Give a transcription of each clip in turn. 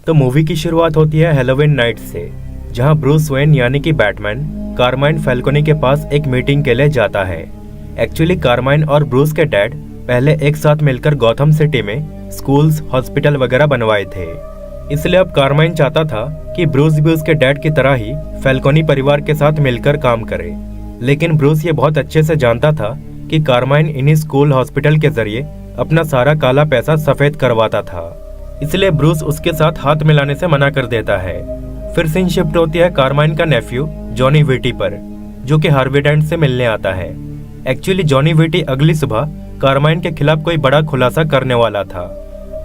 तो मूवी की शुरुआत होती है हैलोवीन नाइट से, जहां ब्रूस वेन यानी कि बैटमैन कारमाइन फैल्कोनी के पास एक मीटिंग के लिए जाता है। एक्चुअली कारमाइन और ब्रूस के डैड पहले एक साथ मिलकर गॉथम सिटी में स्कूल्स, हॉस्पिटल वगैरह बनवाए थे। इसलिए अब कारमाइन चाहता था कि ब्रूस भी उसके डैड की तरह ही फैल्कोनी परिवार के साथ मिलकर काम करे। लेकिन ब्रूस ये बहुत अच्छे से जानता था कि कारमाइन इन्हीं स्कूल, हॉस्पिटल के जरिए अपना सारा काला पैसा सफेद करवाता था। इसलिए ब्रूस उसके साथ हाथ मिलाने से मना कर देता है। फिर सीन शिफ्ट होती है कारमाइन का नेफ्यू जॉनी विटी पर, जो कि हार्वी डेंट से मिलने आता है। एक्चुअली जॉनी विटी अगली सुबह कारमाइन के खिलाफ कोई बड़ा खुलासा करने वाला था,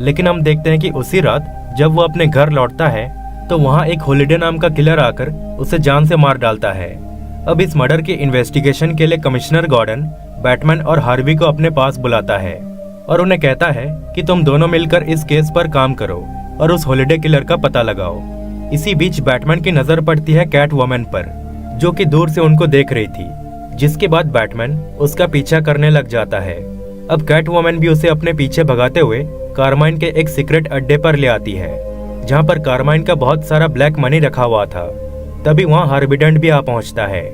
लेकिन हम देखते हैं कि उसी रात जब वो अपने घर लौटता है तो वहाँ एक हॉलिडे नाम का किलर आकर उसे जान से मार डालता है। अब इस मर्डर के इन्वेस्टिगेशन के लिए कमिश्नर गॉर्डन बैटमैन और हार्वी को अपने पास बुलाता है और उन्हें कहता है कि तुम दोनों मिलकर इस केस पर काम करो और उस हॉलिडे किलर का पता लगाओ। इसी बीच बैटमैन की नजर पड़ती है कैट वुमन पर, जो कि दूर से उनको देख रही थी, जिसके बाद बैटमैन उसका पीछा करने लग जाता है। अब कैट वुमन भी उसे अपने पीछे भगाते हुए कारमाइन के एक सीक्रेट अड्डे पर ले आती है, जहाँ पर कारमाइन का बहुत सारा ब्लैक मनी रखा हुआ था। तभी वहाँ हार्वी डेंट भी आ पहुँचता है,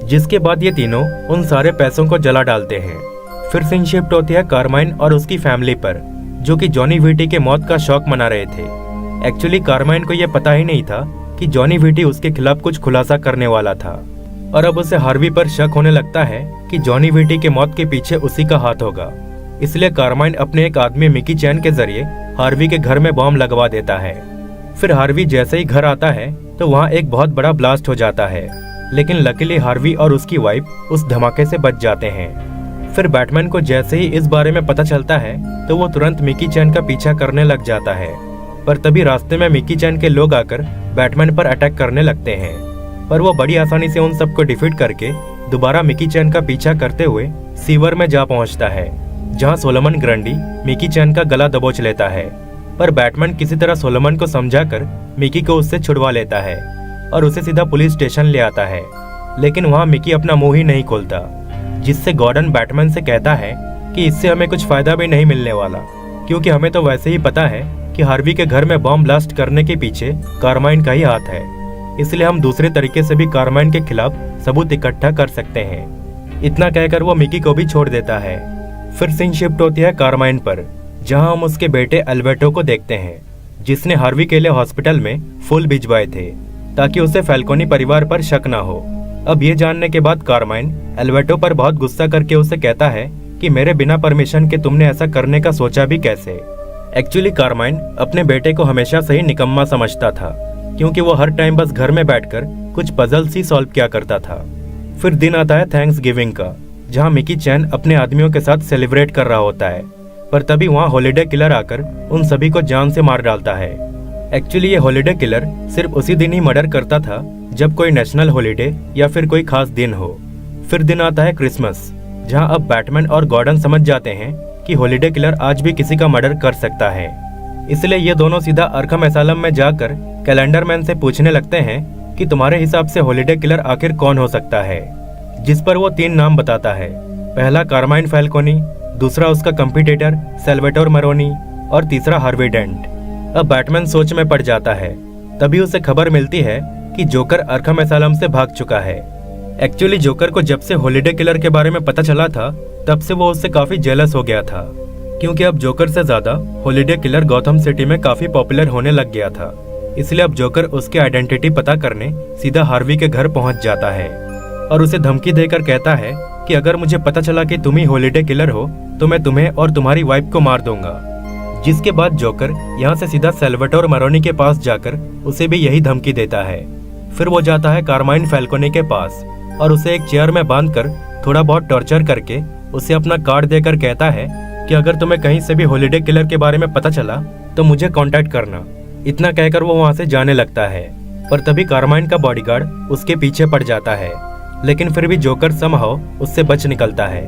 जिसके बाद ये तीनों उन सारे पैसों को जला डालते हैं। फिर सीन शिफ्ट होती है कारमाइन और उसकी फैमिली पर, जो कि जॉनी विटी के मौत का शौक मना रहे थे। एक्चुअली कारमाइन को यह पता ही नहीं था कि जॉनी विटी उसके खिलाफ कुछ खुलासा करने वाला था, और अब उसे हार्वी पर शक होने लगता है कि जॉनी विटी के मौत के पीछे उसी का हाथ होगा। इसलिए कारमाइन अपने एक आदमी मिकी चैन के जरिए हार्वी के घर में बॉम्ब लगवा देता है। फिर हार्वी जैसे ही घर आता है तो वहाँ एक बहुत बड़ा ब्लास्ट हो जाता है, लेकिन लकीली हार्वी और उसकी वाइफ उस धमाके से बच जाते हैं। फिर बैटमैन को जैसे ही इस बारे में पता चलता है तो वो तुरंत मिकी चैन का पीछा करने लग जाता है, पर तभी रास्ते में मिकी चैन के लोग आकर बैटमैन पर अटैक करने लगते हैं, पर वो बड़ी आसानी से उन सबको डिफीट करके दोबारा मिकी चैन का पीछा करते हुए सीवर में जा पहुंचता है, जहां सोलोमन ग्रंडी मिकी चैन का गला दबोच लेता है। पर बैटमैन किसी तरह सोलोमन को समझाकर मिकी को उससे छुड़वा लेता है और उसे सीधा पुलिस स्टेशन ले आता है। लेकिन वहां मिकी अपना मुंह ही नहीं खोलता, जिससे गॉर्डन बैटमैन से कहता है कि इससे हमें कुछ फायदा भी नहीं मिलने वाला, क्योंकि हमें तो वैसे ही पता है कि हार्वी के घर में बॉम्ब ब्लास्ट करने के पीछे कारमाइन का ही हाथ है। इसलिए हम दूसरे तरीके से भी कारमाइन के खिलाफ सबूत इकट्ठा कर सकते हैं। इतना कहकर वो मिकी को भी छोड़ देता है। फिर सीन शिफ्ट होती है कारमाइन पर, जहां हम उसके बेटे अल्बर्टो को देखते हैं, जिसने हार्वी के लिए हॉस्पिटल में फूल भिजवाए थे ताकि उसे फैल्कोनी परिवार पर शक ना हो। अब ये जानने के बाद कारमाइन अल्बर्टो पर बहुत गुस्सा करके उसे कहता है कि मेरे बिना परमिशन के तुमने ऐसा करने का सोचा भी कैसे। एक्चुअली कारमाइन अपने बेटे को हमेशा से ही निकम्मा समझता था, क्योंकि वो हर टाइम बस घर में बैठकर कुछ पजल्स ही सॉल्व किया करता था। फिर दिन आता है थैंक्स गिविंग का, जहां मिकी चैन अपने आदमियों के साथ सेलिब्रेट कर रहा होता है, पर तभी वहां हॉलिडे किलर आकर उन सभी को जान से मार डालता है। एक्चुअली ये हॉलिडे किलर सिर्फ उसी दिन ही मर्डर करता था जब कोई नेशनल हॉलिडे या फिर कोई खास दिन हो। फिर दिन आता है क्रिसमस, जहां अब बैटमैन और गॉर्डन समझ जाते हैं कि हॉलिडे किलर आज भी किसी का मर्डर कर सकता है। इसलिए ये दोनों सीधा अरखम एसालम में जाकर कैलेंडर मैन से पूछने लगते हैं कि तुम्हारे हिसाब से हॉलिडे किलर आखिर कौन हो सकता है, जिस पर वो 3 नाम बताता है। पहला कारमाइन फैल्कोनी, दूसरा उसका कंपटीटर सैल्वाटोर मरोनी और तीसरा हार्वी डेंट। अब बैटमैन सोच में पड़ जाता है। तभी उसे खबर मिलती है कि जोकर अरखम एसालम से भाग चुका है। एक्चुअली जोकर को जब से हॉलिडे किलर के बारे में पता चला था तब से वो उससे काफी जेलस हो गया था, क्योंकि अब जोकर से ज्यादा हॉलिडे किलर गॉथम सिटी में काफी पॉपुलर होने लग गया था। इसलिए अब जोकर उसके आइडेंटिटी पता करने सीधा हार्वी के घर पहुंच जाता है और उसे धमकी देकर कहता है कि अगर मुझे पता चला कि तुम ही हॉलिडे किलर हो तो मैं तुम्हें और तुम्हारी वाइफ को मार दूंगा। जिसके बाद जोकर यहाँ से सीधा सैल्वाटोर मरोनी के पास जाकर उसे भी यही धमकी देता है। फिर वो जाता है कारमाइन फैल्कोनी के पास और उसे एक चेयर में बांधकर थोड़ा बहुत टॉर्चर करके उसे अपना कार्ड देकर कहता है कि अगर तुम्हें कहीं से भी हॉलिडे किलर के बारे में पता चला तो मुझे कांटेक्ट करना। इतना कहकर वो वहाँ से जाने लगता है, पर तभी कारमाइन का बॉडीगार्ड उसके पीछे पड़ जाता है, लेकिन फिर भी जोकर समहाउ उससे बच निकलता है।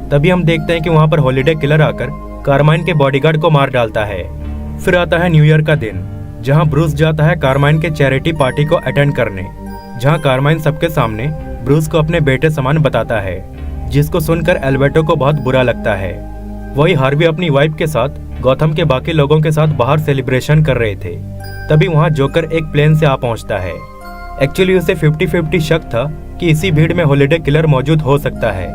तभी हम देखते हैं कि वहाँ पर हॉलिडे किलर आकर कारमाइन के बॉडीगार्ड को मार डालता है। फिर आता है न्यू ईयर का दिन, जहाँ ब्रूस जाता है कारमाइन के चैरिटी पार्टी को अटेंड करने, जहाँ कारमाइन सबके सामने ब्रूस को अपने बेटे समान बताता है, जिसको सुनकर अल्बर्टो को बहुत बुरा लगता है। वही हार्वी अपनी वाइफ के साथ गॉथम के बाकी लोगों के साथ बाहर सेलिब्रेशन कर रहे थे। तभी वहाँ जोकर एक प्लेन से आ पहुँचता है। एक्चुअली उसे 50-50 शक था कि इसी भीड़ में हॉलिडे किलर मौजूद हो सकता है,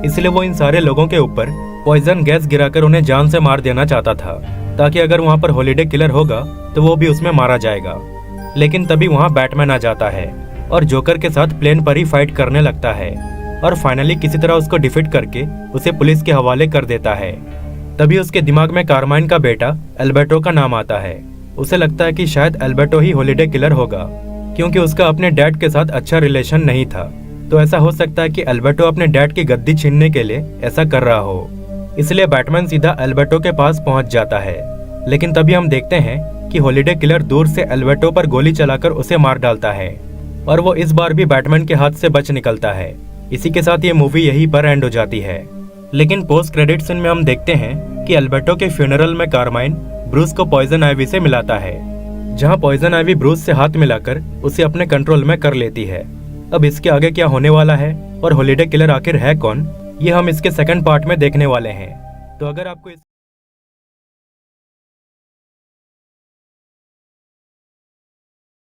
इसलिए वो इन सारे लोगों के ऊपर पॉइजन गैस गिराकर उन्हें जान से मार देना चाहता था, ताकि अगर वहाँ पर हॉलिडे किलर होगा तो वो भी उसमें मारा जाएगा। लेकिन तभी वहाँ बैटमैन आ जाता है और जोकर के साथ प्लेन पर ही फाइट करने लगता है और फाइनली किसी तरह उसको डिफीट करके उसे पुलिस के हवाले कर देता है। तभी उसके दिमाग में कार्माइन का बेटा एल्बर्टो का नाम आता है। उसे लगता है कि शायद एल्बर्टो ही हॉलिडे किलर होगा, क्योंकि उसका अपने डैड के साथ अच्छा रिलेशन नहीं था। तो ऐसा हो सकता है कि एल्बर्टो अपने डैड की गद्दी छीनने के लिए ऐसा कर रहा हो। इसलिए बैटमैन सीधा एल्बर्टो के पास पहुंच जाता है। लेकिन तभी हम देखते हैं कि हॉलिडे किलर दूर से एल्बर्टो पर गोली चलाकर उसे मार डालता है और वो इस बार भी बैटमैन के हाथ से बच निकलता है। इसी के साथ ये मूवी यहीं पर एंड हो जाती है। लेकिन पोस्ट क्रेडिट सीन में हम देखते हैं कि एल्बर्टो के फ्यूनरल में कार्माइन ब्रूस को पॉइजन आइवी से मिलाता है, जहां पॉइजन आइवी ब्रूस से हाथ मिलाकर उसे अपने कंट्रोल में कर लेती है। अब इसके आगे क्या होने वाला है और हॉलिडे किलर आखिर है कौन, ये हम इसके सेकंड पार्ट में देखने वाले हैं। तो अगर आपको